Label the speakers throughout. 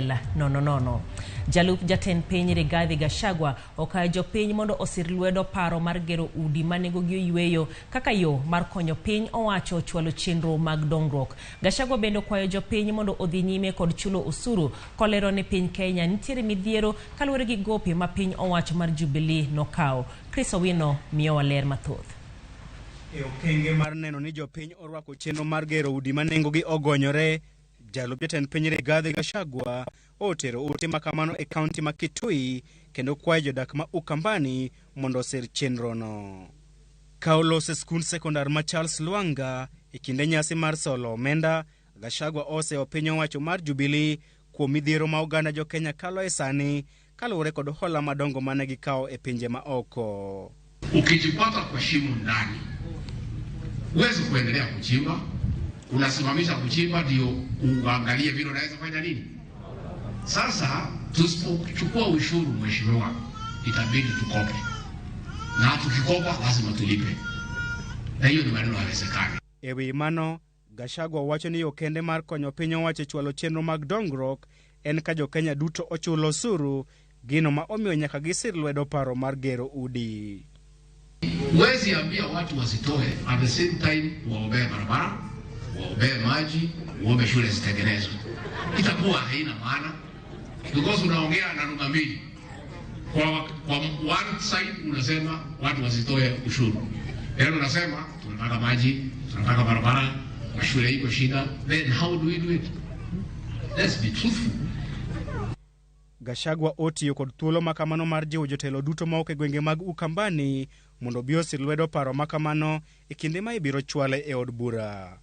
Speaker 1: liel nono. Jalup Jaten Piny Rigathi Gachagua okayo jopiny mondo osir lwedo paro mar gero udi manengogi oyweyo kaka yo mar konyo piny owacho chwalo chenro mag dongruok. Gachagua bende kwayo jopiny mondo odhi nyime kod chulo osuru kolero ni piny Kenya nitiere midhiero kaluwore gi gope ma piny owacho mar Jubilee nokawo. Chris Owino miyo waler mathoth.
Speaker 2: Okenge mar neno ni jopiny orwako chenro mar gero udi manengogi ogonyore, Jalup Jatend Piny Rigathi Gachagua otero ote makamano e kaunti ma Kitui kendo kwayo jodak ma Ukambani mondo osir chenro no. Kaolose skund sekondar ma Charles Lwanga e kinde nyasi mar solo omenda, Gachagua oseo piny owacho mar Jubilee kuom midhiero ma oganda jo Kenya kalo e sani kaluwore kod hola madongo mane gikawo e pinje ma oko.
Speaker 3: Ukijipata kwa shimo ndani, huwezi kuendelea kuchimba, unasimamisha kuchimba ndio uangalie vile unaweza fanya nini. Sasa tusipochukua ushuru mheshimiwa, itabidi tukope. Na tukikopa lazima tulipe. Na hiyo ni maneno hayawezekani.
Speaker 2: Ewi mano, Gachagua wacho ni okende mar konyo piny owacho chwalo chenro mag dongruok en ka jo Kenya duto ochulo osuru, gino ma omiyo nyaka gisir lwedo paro mar gero udi.
Speaker 3: Huwezi ambia watu wasitoe, at the same time waombee barabara, waombee maji, waombe shule zitengenezwe. Itakuwa haina maana because unaongea na lugha mbili. Kwa one side unasema watu wasitoe ushuru, then unasema tunataka maji, tunataka barabara, shule iko shida. Then how do we do it? Let's be truthful.
Speaker 2: Gachagua otiyo kod thuolo makamano mar jiwo jotelo duto ma ok e gwenge mag Ukambani mondo bi osir lwedo paro makamano e kinde ma ibiro chwale e od bura.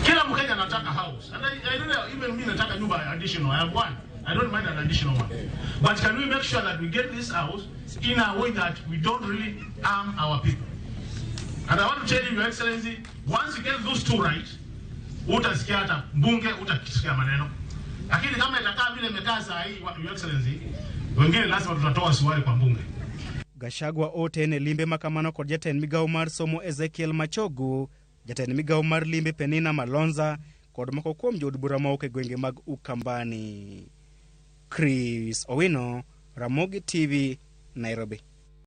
Speaker 4: Kila Mkenya anataka house. And I don't know, even me nataka nyumba additional. I have one. I don't mind an additional one. But can we make sure that we get this house in a way that we don't really harm our people? And I want to tell you, Your Excellency, once you get those two right, utasikia hata mbunge utakisikia maneno. Lakini kama itakaa vile imekaa saa hii, Your Excellency, wengine lazima tutatoa swali kwa mbunge.
Speaker 2: Gachagua otene limbe makamano kod jatend migao mar somo Ezekiel Machogu, jatend migao mar limbe Penina Malonza kod moko kuom jood bura ma ok e gwenge mag Ukambani. Chris Owino, Ramogi TV, Nairobi.